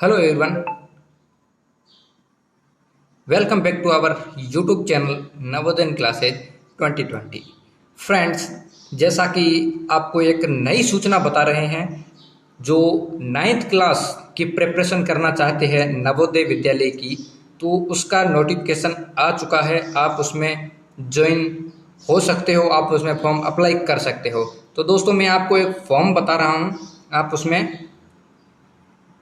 Hello everyone, welcome back to our YouTube channel Navodaya classes 2020। Friends, जैसा कि आपको एक नई सूचना बता रहे हैं, जो 9th क्लास की प्रिपरेशन करना चाहते हैं नवोदय विद्यालय की, तो उसका नोटिफिकेशन आ चुका है। आप उसमें ज्वाइन हो सकते हो, आप उसमें फॉर्म अप्लाई कर सकते हो। तो दोस्तों, मैं आपको एक फॉर्म बता रहा हूँ, आप उसमें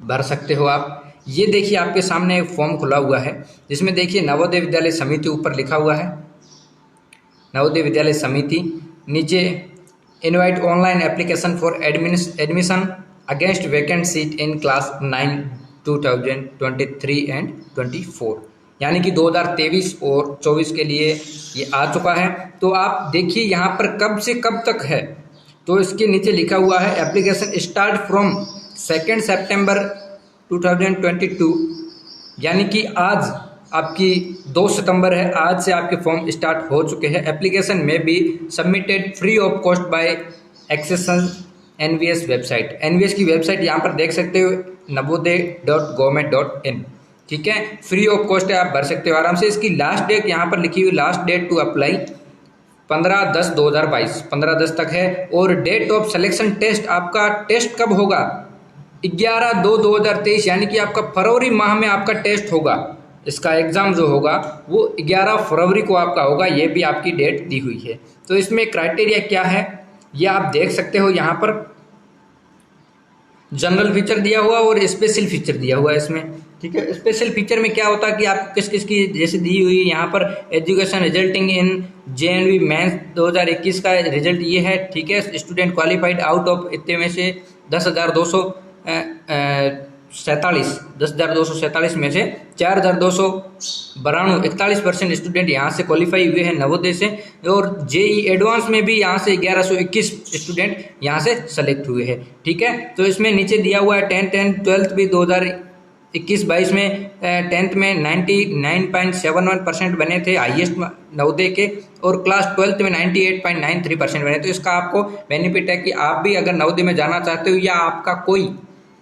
भर सकते हो। आप ये देखिए, आपके सामने एक फॉर्म खुला हुआ है, जिसमें देखिए नवोदय विद्यालय समिति ऊपर लिखा हुआ है, नवोदय विद्यालय समिति। नीचे invite online application for admission against vacant seat in class 9 2023 and 24, यानी कि 2023 और 24 के लिए ये आ चुका है। तो आप देखिए यहाँ पर कब से कब तक है, तो इसके नीचे लिखा हुआ है एप्लीकेशन स्टार्ट फ्रॉम 2 सितंबर 2022, यानी कि आज आपकी 2 सितंबर है, आज से आपके फॉर्म स्टार्ट हो चुके हैं। एप्लीकेशन में भी submitted free of cost by accessing NVS website. NVS की वेबसाइट यहाँ पर देख सकते हो, navodaya.government.in। ठीक है, फ्री ऑफ कॉस्ट है, आप भर सकते हो आराम से। इसकी लास्ट डेट यहाँ पर लिखी हुई, लास्ट डेट टू अप्लाई 15/10/2022, 15/10 तक है। और डेट ऑफ सिलेक्शन टेस्ट, आपका टेस्ट कब होगा? 11/2/2023, यानी कि आपका फरवरी माह में आपका टेस्ट होगा। इसका एग्ज़ाम जो होगा वो 11 फरवरी को आपका होगा, ये भी आपकी डेट दी हुई है। तो इसमें क्राइटेरिया क्या है ये आप देख सकते हो। यहाँ पर जनरल फीचर दिया हुआ और स्पेशल फीचर दिया हुआ है इसमें। ठीक है, स्पेशल फीचर में क्या होता है कि आप किस किस की जैसे दी हुई है यहाँ पर, education resulting in JNV mains 2021 का रिजल्ट ये है। ठीक है, स्टूडेंट क्वालिफाइड आउट ऑफ इतने में से 10,247 में से 4,292 41% स्टूडेंट यहाँ से क्वालिफाई हुए हैं नवोदय से। और जेई एडवांस में भी यहाँ से 1121 स्टूडेंट यहाँ से सेलेक्ट हुए हैं। ठीक है, तो इसमें नीचे दिया हुआ है 10th एंड 12th भी 2021-22 में 10th में 99.71% बने थे हाईएस्ट नवोदय के, और क्लास 12th में 98.93% बने। तो इसका आपको बेनिफिट है कि आप भी अगर नवोदय में जाना चाहते हो, या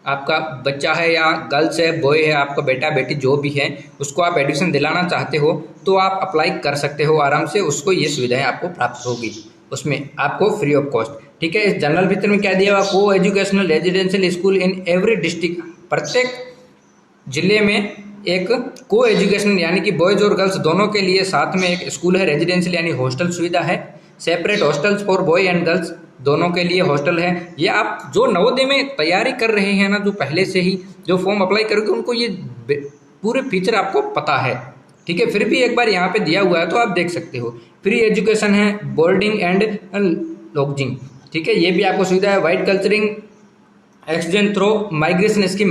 आपका बच्चा है या गर्ल्स है, बॉय है, आपका बेटा बेटी जो भी है, उसको आप एडमिशन दिलाना चाहते हो, तो आप अप्लाई कर सकते हो आराम से। उसको ये सुविधाएं आपको प्राप्त होगी, उसमें आपको फ्री ऑफ कॉस्ट। ठीक है, इस जनरल फीचर में क्या दिया हुआ, को educational residential school in every district, प्रत्येक जिले में एक को एजुकेशनल यानी कि बॉयज और गर्ल्स दोनों के लिए साथ में एक स्कूल है। रेजिडेंशियल यानी हॉस्टल सुविधा है। Separate hostels for boy and girls, दोनों के लिए हॉस्टल है। ये आप जो नवोदय में तैयारी कर रहे हैं ना, जो पहले से ही जो फॉर्म अप्लाई करोगे, उनको ये पूरे फीचर आपको पता है। ठीक है, फिर भी एक बार यहाँ पे दिया हुआ है तो आप देख सकते हो। फ्री एजुकेशन है, बोर्डिंग एंड लॉजिंग। ठीक है, ये भी आपको सुविधा है। White culturing exchange through migration scheme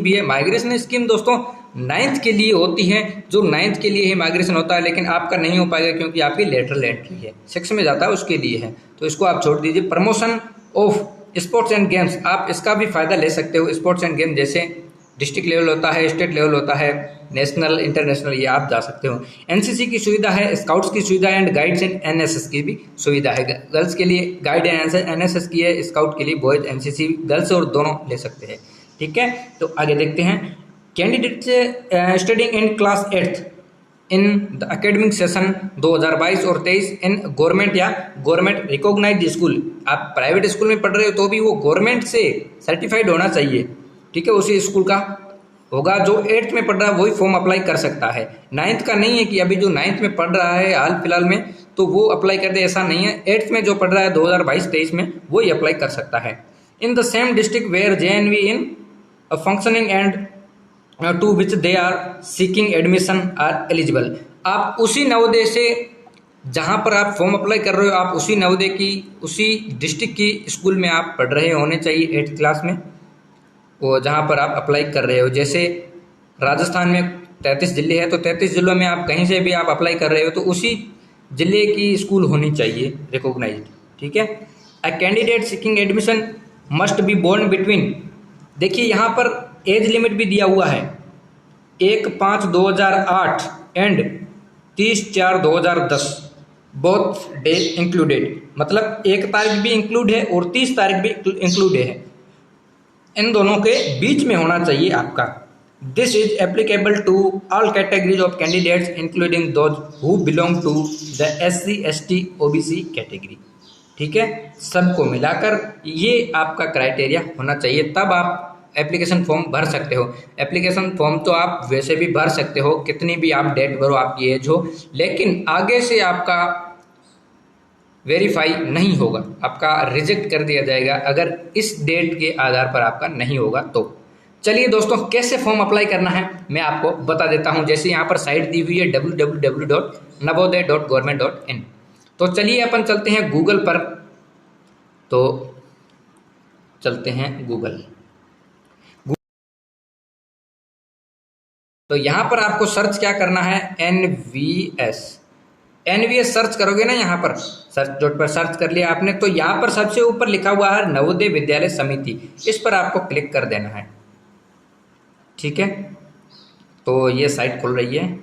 भी है। माइग्रेशन स्कीम दोस्तों 9th के लिए होती है, जो 9th के लिए ही माइग्रेशन होता है, लेकिन आपका नहीं हो पाएगा क्योंकि आपकी लेटरल एंट्री है, 6 में जाता है, उसके लिए है, तो इसको आप छोड़ दीजिए। Promotion of sports and games, आप इसका भी फायदा ले सकते हो। स्पोर्ट्स एंड गेम जैसे डिस्ट्रिक्ट लेवल होता है, स्टेट लेवल होता है, नेशनल इंटरनेशनल, ये आप जा सकते हो। एनसीसी की सुविधा है, स्काउट्स की सुविधा है, एंड गाइड्स एंड एनएसएस की भी सुविधा है। गर्ल्स के लिए गाइड एंड एनएसएस की है, स्काउट के लिए बॉयज एनसीसी, गर्ल्स और दोनों ले सकते हैं। ठीक है, तो आगे देखते हैं। Candidate studying in class 8th in the academic session 2022 और 23 इन गवर्नमेंट या गवर्नमेंट रिकॉग्नाइज्ड स्कूल, आप प्राइवेट स्कूल में पढ़ रहे हो तो भी वो गवर्नमेंट से सर्टिफाइड होना चाहिए। ठीक है, उसी स्कूल का होगा। जो 8th में पढ़ रहा है वही फॉर्म अप्लाई कर सकता है। 9th का नहीं है कि अभी जो 9th में पढ़ रहा है हाल फिलहाल में तो वो अप्लाई कर दे, ऐसा नहीं है। 8th में जो पढ़ रहा है 2022-23 में वही अप्लाई कर सकता है। In the same district where JNV in functioning and to which they are seeking admission are eligible, आप उसी नवोदय से जहाँ पर आप फॉर्म अप्लाई कर रहे हो, आप उसी नवोदय की उसी डिस्ट्रिक्ट की स्कूल में आप पढ़ रहे होने चाहिए 8th क्लास में, वो जहाँ पर आप अप्लाई कर रहे हो। जैसे राजस्थान में 33 जिले हैं, तो 33 जिलों में आप कहीं से भी आप अप्लाई कर रहे हो तो उसी जिले की स्कूल होनी चाहिए रिकॉग्नाइज्ड। ठीक है, a candidate seeking admission must be born between, देखिए यहाँ पर एज लिमिट भी दिया हुआ है, 1/5/2008 एंड 30/4/2010, बोथ डे इंक्लूडेड, मतलब 1 तारीख भी इंक्लूड है और 30 तारीख भी इंक्लूड है। इन दोनों के बीच में होना चाहिए आपका। This is applicable to all categories of candidates including those who belong to the SC ST OBC category. ठीक है, सबको मिलाकर ये आपका क्राइटेरिया होना चाहिए, तब आप एप्लीकेशन फॉर्म भर सकते हो। एप्लीकेशन फॉर्म तो आप वैसे भी भर सकते हो, कितनी भी आप डेट भरो, आपकी एज हो, लेकिन आगे से आपका वेरीफाई नहीं होगा, आपका रिजेक्ट कर दिया जाएगा अगर इस डेट के आधार पर आपका नहीं होगा तो। चलिए दोस्तों, कैसे फॉर्म अप्लाई करना है मैं आपको बता देता हूं। जैसे यहाँ पर साइट दी हुई है www.navodaya.government.in। तो चलिए अपन चलते हैं गूगल पर। तो चलते हैं गूगल। तो यहाँ पर आपको सर्च क्या करना है, एनवीएस सर्च करोगे ना, यहाँ पर सर्च डॉट पर सर्च कर लिया आपने, तो यहाँ पर सबसे ऊपर लिखा हुआ है नवोदय विद्यालय समिति, इस पर आपको क्लिक कर देना है। ठीक है, तो ये साइट खुल रही है,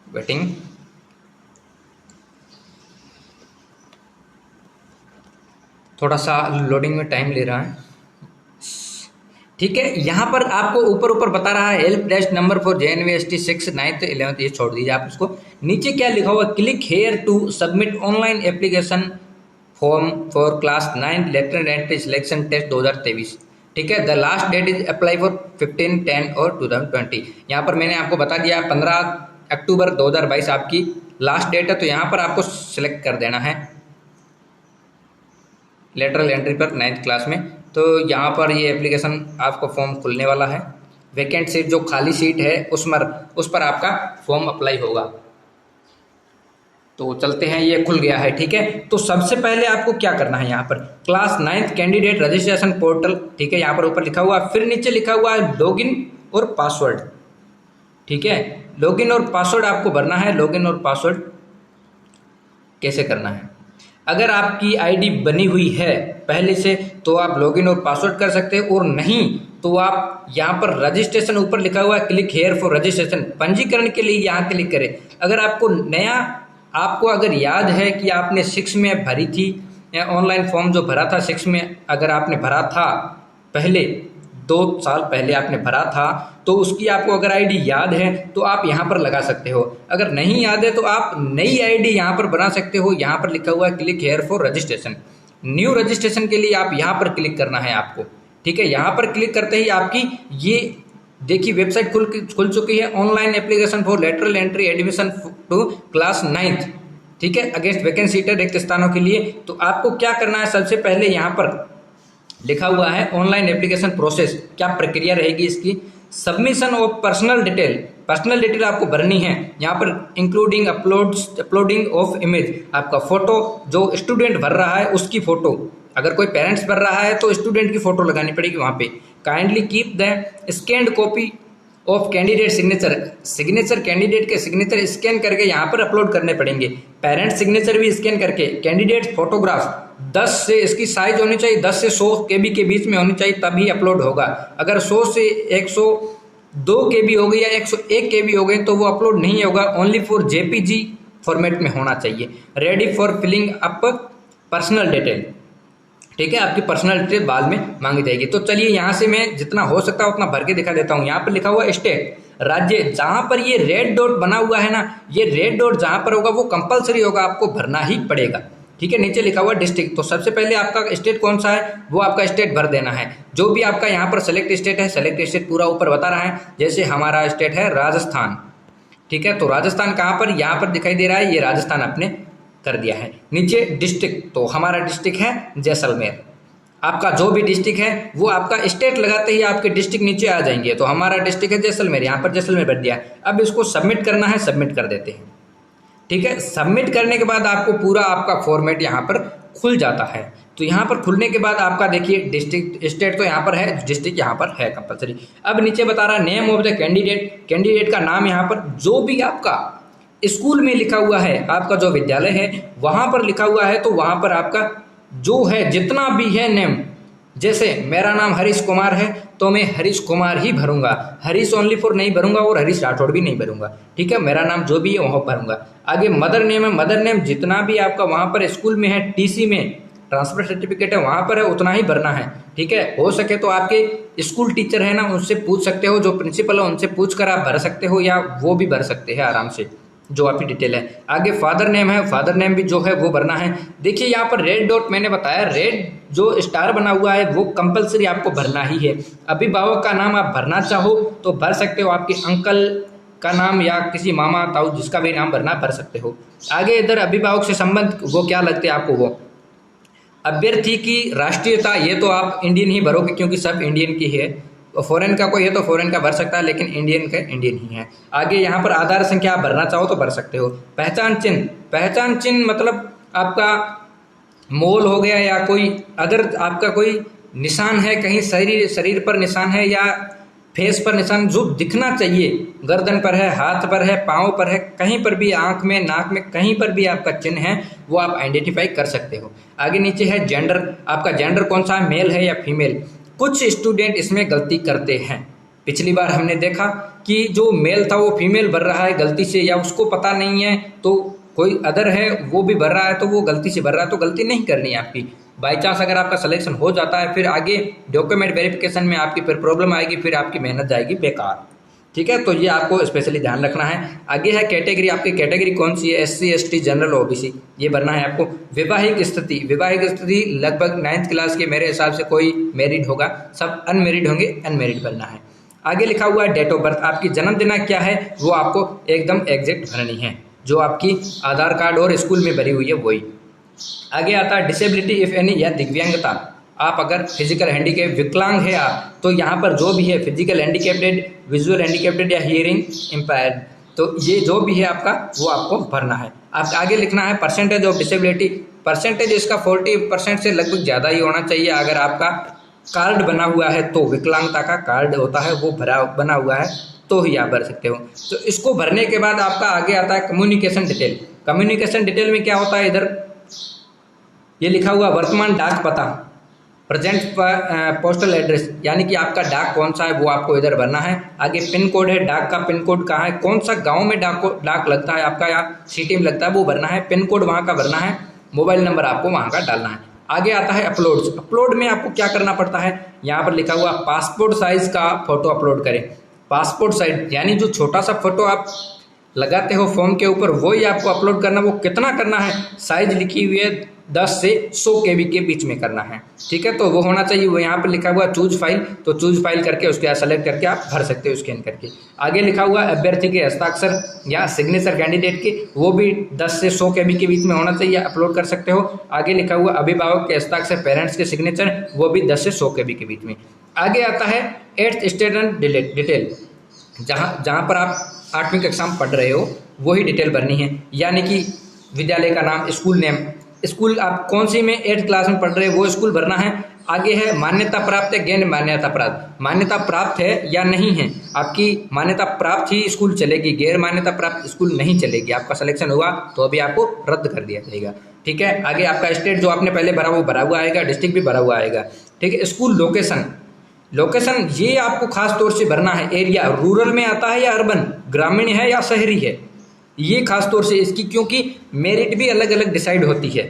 वेटिंग। थोड़ा सा लोडिंग में टाइम ले रहा है। ठीक है, यहाँ पर आपको ऊपर ऊपर बता रहा है help desk number for JNV ST 6th 9th 11th, ये छोड़ दीजिए आप उसको। नीचे क्या लिखा हुआ, click here to submit online application form for class 9 lateral entry selection test 2023। ठीक है, the last date is apply for 15/10 और 2020। यहाँ पर मैंने आपको बता दिया 15 अक्टूबर 2022 आपकी लास्ट डेट है, तो यहाँ पर आपको सिलेक्ट कर देना है लेटरल एंट्री पर 9th क्लास में। तो यहाँ पर ये एप्लीकेशन आपको फॉर्म खुलने वाला है, वैकेंट सीट जो खाली सीट है उस पर आपका फॉर्म अप्लाई होगा। तो चलते हैं, ये खुल गया है। ठीक है, तो सबसे पहले आपको क्या करना है, यहाँ पर class 9th candidate registration portal, ठीक है, यहाँ पर ऊपर लिखा हुआ, फिर नीचे लिखा हुआ है लॉगिन और पासवर्ड। ठीक है, लॉगिन और पासवर्ड आपको भरना है। लॉगिन और पासवर्ड कैसे करना है, अगर आपकी आईडी बनी हुई है पहले से तो आप लॉगिन और पासवर्ड कर सकते हैं, और नहीं तो आप यहाँ पर रजिस्ट्रेशन ऊपर लिखा हुआ है क्लिक हेयर फॉर रजिस्ट्रेशन, पंजीकरण के लिए यहाँ क्लिक करें। अगर आपको अगर याद है कि आपने 6 में भरी थी ऑनलाइन फॉर्म जो भरा था 6 में, अगर आपने भरा था पहले 2 साल पहले आपने भरा था, तो उसकी आपको अगर आईडी याद है तो आप यहाँ पर लगा सकते हो। अगर नहीं याद है तो आप नई आईडी यहाँ पर बना सकते हो। यहाँ पर लिखा हुआ है click here for registration, new registration के लिए आप यहाँ पर क्लिक करना है आपको। ठीक है, यहाँ पर क्लिक करते ही आपकी ये देखिए वेबसाइट खुल चुकी है, online application for lateral entry admission to class 9th। ठीक है, अगेंस्ट वैकेंट सीट रिक्त स्थानों के लिए। तो आपको क्या करना है, सबसे पहले यहाँ पर लिखा हुआ है ऑनलाइन एप्लीकेशन प्रोसेस, क्या प्रक्रिया रहेगी इसकी। सबमिशन ऑफ पर्सनल डिटेल आपको भरनी है, यहाँ पर इंक्लूडिंग अपलोडिंग ऑफ इमेज, आपका फोटो जो स्टूडेंट भर रहा है उसकी फोटो, अगर कोई पेरेंट्स भर रहा है तो स्टूडेंट की फोटो लगानी पड़ेगी वहाँ पे। Kindly keep the scanned copy of candidate signature candidate के सिग्नेचर स्कैन करके यहाँ पर अपलोड करने पड़ेंगे। पेरेंट सिग्नेचर भी स्कैन करके, कैंडिडेट फोटोग्राफ 10 से इसकी साइज होनी चाहिए 10 से 100 KB के बीच में होनी चाहिए, तभी अपलोड होगा। अगर 100 से 102 KB हो गई या 101 KB हो गई तो वो अपलोड नहीं होगा, ओनली फॉर JPG फॉर्मेट में होना चाहिए। Ready for filling up personal detail, ठीक है, आपकी पर्सनल डिटेल बाद में मांगी जाएगी। तो चलिए यहाँ से मैं जितना हो सकता है उतना भर के दिखा देता हूँ। यहाँ पर लिखा हुआ स्टेट, राज्य, जहाँ पर ये रेड डॉट बना हुआ है ना, ये रेड डॉट जहाँ पर होगा वो कंपलसरी होगा, आपको भरना ही पड़ेगा। ठीक है, नीचे लिखा हुआ डिस्ट्रिक्ट, तो सबसे पहले आपका स्टेट कौन सा है वो आपका स्टेट भर देना है। जो भी आपका यहाँ पर सेलेक्ट स्टेट है, सेलेक्ट स्टेट पूरा ऊपर बता रहा है। जैसे हमारा स्टेट है राजस्थान, ठीक है, तो राजस्थान कहाँ पर, यहाँ पर दिखाई दे रहा है, ये राजस्थान आपने कर दिया है। नीचे डिस्ट्रिक्ट, तो हमारा डिस्ट्रिक्ट है जैसलमेर। आपका जो भी डिस्ट्रिक्ट है वो आपका स्टेट लगाते ही आपके डिस्ट्रिक्ट नीचे आ जाएंगे। तो हमारा डिस्ट्रिक्ट है जैसलमेर, यहाँ पर जैसलमेर भर दिया। अब इसको सबमिट करना है, सबमिट कर देते हैं। ठीक है, सबमिट करने के बाद आपको पूरा आपका फॉर्मेट यहाँ पर खुल जाता है। तो यहाँ पर खुलने के बाद आपका देखिए डिस्ट्रिक्ट स्टेट तो यहाँ पर है, डिस्ट्रिक्ट यहाँ पर है कंपलसरी। अब नीचे बता रहा है name of the candidate, candidate का नाम यहाँ पर जो भी आपका स्कूल में लिखा हुआ है, आपका जो विद्यालय है वहाँ पर लिखा हुआ है, तो वहाँ पर आपका जो है जितना भी है नेम, जैसे मेरा नाम हरीश कुमार है तो मैं हरीश कुमार ही भरूंगा, हरीश ओनली फॉर नहीं भरूंगा और हरीश राठौड़ भी नहीं भरूंगा। ठीक है, मेरा नाम जो भी है वहाँ भरूंगा। आगे मदर नेम है, मदर नेम जितना भी आपका वहाँ पर स्कूल में है, TC में ट्रांसफर सर्टिफिकेट है वहाँ पर है उतना ही भरना है। ठीक है, हो सके तो आपके स्कूल टीचर है ना उनसे पूछ सकते हो, जो प्रिंसिपल है उनसे पूछ कर आप भर सकते हो, या वो भी भर सकते हैं आराम से जो आपकी डिटेल है। आगे फादर नेम है, फादर नेम भी जो है वो भरना है। देखिए यहाँ पर रेड डॉट मैंने बताया, रेड जो स्टार बना हुआ है वो कंपलसरी आपको भरना ही है। अभिभावक का नाम आप भरना चाहो तो भर सकते हो, आपके अंकल का नाम या किसी मामा ताऊ जिसका भी नाम भरना भर सकते हो। आगे इधर अभिभावक से संबंध वो क्या लगते हैं आपको, वो अभ्यर्थी की राष्ट्रीयता, ये तो आप इंडियन ही भरोगे क्योंकि सब इंडियन की है। फॉरेन का कोई है तो फॉरेन का भर सकता है, लेकिन इंडियन का इंडियन ही है। आगे यहाँ पर आधार संख्या आप भरना चाहो तो भर सकते हो। पहचान चिन्ह, पहचान चिन्ह मतलब आपका मोल हो गया या कोई अगर आपका कोई निशान है कहीं शरीर पर निशान है या फेस पर निशान जो दिखना चाहिए, गर्दन पर है, हाथ पर है, पाँव पर है, कहीं पर भी आंख में नाक में कहीं पर भी आपका चिन्ह है वो आप आइडेंटिफाई कर सकते हो। आगे नीचे है जेंडर, आपका जेंडर कौन सा है, मेल है या फीमेल। कुछ स्टूडेंट इसमें गलती करते हैं। पिछली बार हमने देखा कि जो मेल था वो फीमेल भर रहा है गलती से, या उसको पता नहीं है, तो कोई अदर है वो भी भर रहा है तो वो गलती से भर रहा है, तो गलती नहीं करनी है आपकी। बाई चांस अगर आपका सिलेक्शन हो जाता है फिर आगे डॉक्यूमेंट वेरिफिकेशन में आपकी फिर प्रॉब्लम आएगी, फिर आपकी मेहनत जाएगी बेकार। ठीक है, तो ये आपको स्पेशली ध्यान रखना है। आगे है कैटेगरी, आपकी कैटेगरी कौन सी है, एससी एसटी जनरल ओबीसी, ये भरना है आपको। वैवाहिक स्थिति, वैवाहिक स्थिति लगभग 9th क्लास के मेरे हिसाब से कोई मैरिड होगा, सब अनमेरिड होंगे, अनमेरिड भरना है। आगे लिखा हुआ है डेट ऑफ बर्थ, आपकी जन्म दिनांक क्या है वो आपको एकदम एग्जैक्ट भरनी है, जो आपकी आधार कार्ड और स्कूल में भरी हुई है वही। आगे आता है डिसेबिलिटी इफ एनी, या दिव्यांगता, आप अगर फिजिकल हैंडीकैप विकलांग है आप, तो यहाँ पर जो भी है फिजिकल हैंडीकैप्टेड, विजुअल हैंडीकैप्टेड या हियरिंग इम्पेयर्ड, तो ये जो भी है आपका वो आपको भरना है। आप आगे लिखना है परसेंटेज ऑफ डिसेबिलिटी, परसेंटेज इसका 40% से लगभग ज़्यादा ही होना चाहिए। अगर आपका कार्ड बना हुआ है तो विकलांगता का कार्ड होता है वो बना हुआ है तो ही आप भर सकते हो। तो इसको भरने के बाद आपका आगे आता है कम्युनिकेशन डिटेल। कम्युनिकेशन डिटेल में क्या होता है, इधर ये लिखा हुआ वर्तमान डाक पता, प्रेजेंट पोस्टल एड्रेस, यानी कि आपका डाक कौन सा है वो आपको इधर भरना है। आगे पिन कोड है, डाक का पिन कोड कहाँ है, कौन सा गांव में डाक लगता है आपका या सिटी में लगता है वो भरना है, पिन कोड वहाँ का भरना है, मोबाइल नंबर आपको वहाँ का डालना है। आगे आता है अपलोड्स, अपलोड में आपको क्या करना पड़ता है, यहाँ पर लिखा हुआ पासपोर्ट साइज का फोटो अपलोड करें। पासपोर्ट साइज यानी जो छोटा सा फोटो आप लगाते हो फॉर्म के ऊपर वही आपको अपलोड करना। वो कितना करना है, साइज लिखी हुई है 10 से 100 KB के बीच में करना है। ठीक है, तो वो होना चाहिए। वो यहाँ पर लिखा हुआ चूज फाइल, तो चूज फाइल करके उसके बाद सेलेक्ट करके आप भर सकते हो स्कैन करके। आगे लिखा हुआ अभ्यर्थी के हस्ताक्षर या सिग्नेचर कैंडिडेट के, वो भी 10 से 100 KB के बीच में होना चाहिए, अपलोड कर सकते हो। आगे लिखा हुआ अभिभावक के हस्ताक्षर, पेरेंट्स के सिग्नेचर, वो भी 10 से 100 KB के बीच में। आगे आता है 8th स्टूडेंट डिटेल, जहाँ पर आप 8वीं कक्षा में पढ़ रहे हो वही डिटेल भरनी है, यानी कि विद्यालय का नाम, स्कूल नेम, स्कूल आप कौन सी में 8th क्लास में पढ़ रहे हो वो स्कूल भरना है। आगे है मान्यता प्राप्त है, गैर मान्यता प्राप्त, मान्यता प्राप्त है या नहीं है, आपकी मान्यता प्राप्त ही स्कूल चलेगी, गैर मान्यता प्राप्त स्कूल नहीं चलेगी। आपका सिलेक्शन हुआ तो अभी आपको रद्द कर दिया जाएगा। ठीक है, आगे आपका स्टेट जो आपने पहले भरा वो भरा हुआ आएगा, डिस्ट्रिक्ट भी भरा हुआ आएगा। ठीक है, स्कूल लोकेशन, लोकेशन ये आपको खास तौर से भरना है। एरिया रूरल में आता है या अर्बन, ग्रामीण है या शहरी है, ये खास तौर से इसकी, क्योंकि मेरिट भी अलग अलग डिसाइड होती है,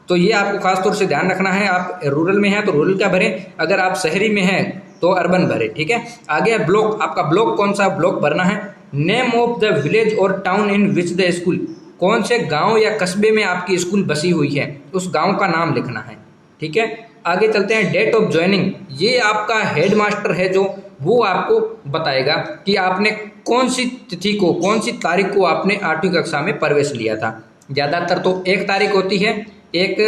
तो ये आपको खास तौर से ध्यान रखना है। आप रूरल में हैं तो रूरल का भरें, अगर आप शहरी में हैं तो अर्बन भरें। ठीक है, आगे ब्लॉक, आपका ब्लॉक कौन सा ब्लॉक भरना है। नेम ऑफ द विलेज और town in which the school, कौन से गाँव या कस्बे में आपकी स्कूल बसी हुई है उस गाँव का नाम लिखना है। ठीक है, आगे चलते हैं डेट ऑफ ज्वाइनिंग, ये आपका हेड मास्टर है जो वो आपको बताएगा कि आपने कौन सी तिथि को, कौन सी तारीख को आपने 8वीं कक्षा में प्रवेश लिया था। ज़्यादातर तो 1 तारीख होती है, 1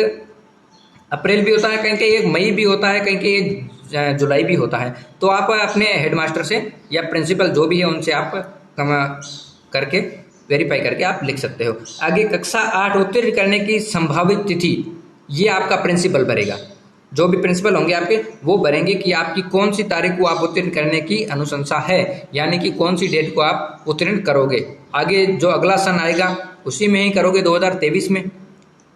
अप्रैल भी होता है, कहीं कहीं 1 मई भी होता है, कहीं कहीं 1 जुलाई भी होता है। तो आप अपने हेडमास्टर से या प्रिंसिपल जो भी है उनसे आप करके वेरीफाई करके आप लिख सकते हो। आगे कक्षा 8 उत्तीर्ण करने की संभावित तिथि, ये आपका प्रिंसिपल भरेगा, जो भी प्रिंसिपल होंगे आपके वो भरेंगे कि आपकी कौन सी तारीख को आप उत्तीर्ण करने की अनुशंसा है, यानी कि कौन सी डेट को आप उत्तीर्ण करोगे। आगे जो अगला सन आएगा उसी में ही करोगे 2023 में,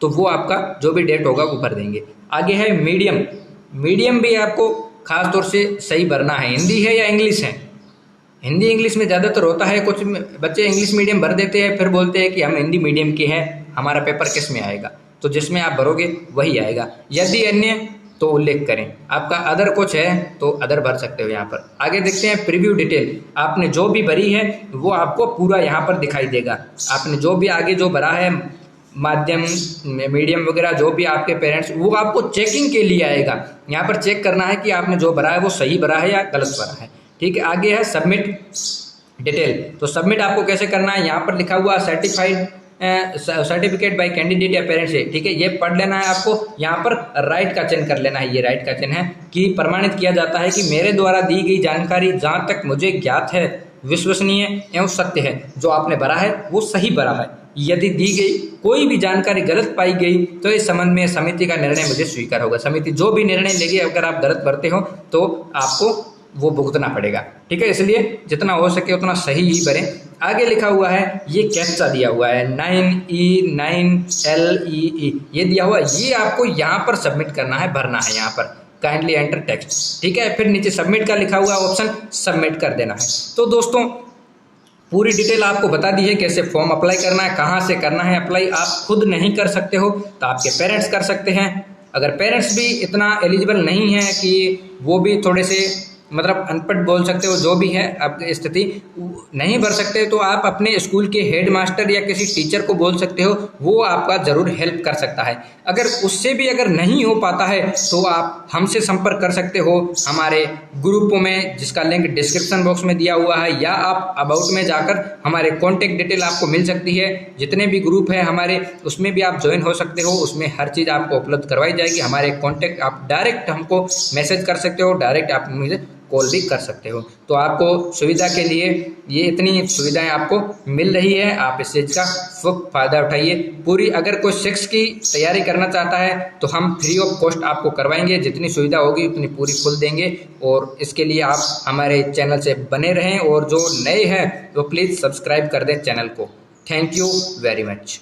तो वो आपका जो भी डेट होगा वो भर देंगे। आगे है मीडियम, मीडियम भी आपको खास तौर से सही भरना है। हिंदी है या इंग्लिश है, हिंदी इंग्लिश में ज़्यादातर होता है, कुछ बच्चे इंग्लिश मीडियम भर देते हैं फिर बोलते हैं कि हम हिंदी मीडियम के हैं, हमारा पेपर किस में आएगा। तो जिसमें आप भरोगे वही आएगा। यदि अन्य तो उल्लेख करें। आपका अदर कुछ है तो अदर भर सकते हो यहाँ पर। आगे देखते हैं प्रीव्यू डिटेल। आपने जो भी भरी है वो आपको पूरा यहाँ पर दिखाई देगा। आपने जो भी आगे जो भरा है माध्यम मीडियम वगैरह जो भी आपके पेरेंट्स, वो आपको चेकिंग के लिए आएगा। यहाँ पर चेक करना है कि आपने जो भरा है वो सही भरा है या गलत भरा है। ठीक है, आगे है सबमिट डिटेल। तो सबमिट आपको कैसे करना है, यहाँ पर लिखा हुआ सर्टिफिकेट बाय कैंडिडेट या पेरेंट्स है। ठीक है, ये पढ़ लेना है आपको। यहाँ पर राइट का चिन्ह कर लेना है, ये राइट का चिन्ह है कि प्रमाणित किया जाता है कि मेरे द्वारा दी गई जानकारी जहाँ तक मुझे ज्ञात है विश्वसनीय एवं सत्य है। जो आपने भरा है वो सही भरा है। यदि दी गई कोई भी जानकारी गलत पाई गई तो इस संबंध में समिति का निर्णय मुझे स्वीकार होगा। समिति जो भी निर्णय लेगी, अगर आप गलत भरते हो तो आपको वो भुगतना पड़ेगा। ठीक है, इसलिए जितना हो सके उतना सही ही भरें। आगे लिखा हुआ है, ये कैप्चा दिया हुआ है 9E9LEE, ये दिया हुआ है, ये आपको यहाँ पर सबमिट करना है, भरना है यहाँ पर काइंडली एंटर टेक्स्ट। ठीक है, फिर नीचे सबमिट का लिखा हुआ ऑप्शन, सबमिट कर देना है। तो दोस्तों पूरी डिटेल आपको बता दी है कैसे फॉर्म अप्लाई करना है, कहाँ से करना है अप्लाई। आप खुद नहीं कर सकते हो तो आपके पेरेंट्स कर सकते हैं। अगर पेरेंट्स भी इतना एलिजिबल नहीं है कि वो भी थोड़े से मतलब अनपढ़ बोल सकते हो, जो भी है आपकी स्थिति नहीं भर सकते तो आप अपने स्कूल के हेड मास्टर या किसी टीचर को बोल सकते हो, वो आपका ज़रूर हेल्प कर सकता है। अगर उससे भी अगर नहीं हो पाता है तो आप हमसे संपर्क कर सकते हो हमारे ग्रुप में, जिसका लिंक डिस्क्रिप्शन बॉक्स में दिया हुआ है, या आप अबाउट में जाकर हमारे कॉन्टेक्ट डिटेल आपको मिल सकती है। जितने भी ग्रुप है हमारे, उसमें भी आप ज्वाइन हो सकते हो, उसमें हर चीज़ आपको उपलब्ध करवाई जाएगी। हमारे कॉन्टेक्ट आप डायरेक्ट हमको मैसेज कर सकते हो, डायरेक्ट आप मुझे कॉल भी कर सकते हो। तो आपको सुविधा के लिए ये इतनी सुविधाएं आपको मिल रही है, आप इस चीज़ का फ़ायदा उठाइए। पूरी अगर कोई 6 की तैयारी करना चाहता है तो हम फ्री ऑफ कॉस्ट आपको करवाएंगे, जितनी सुविधा होगी उतनी पूरी फुल देंगे। और इसके लिए आप हमारे चैनल से बने रहें, और जो नए हैं तो प्लीज़ सब्सक्राइब कर दें चैनल को। Thank you very much.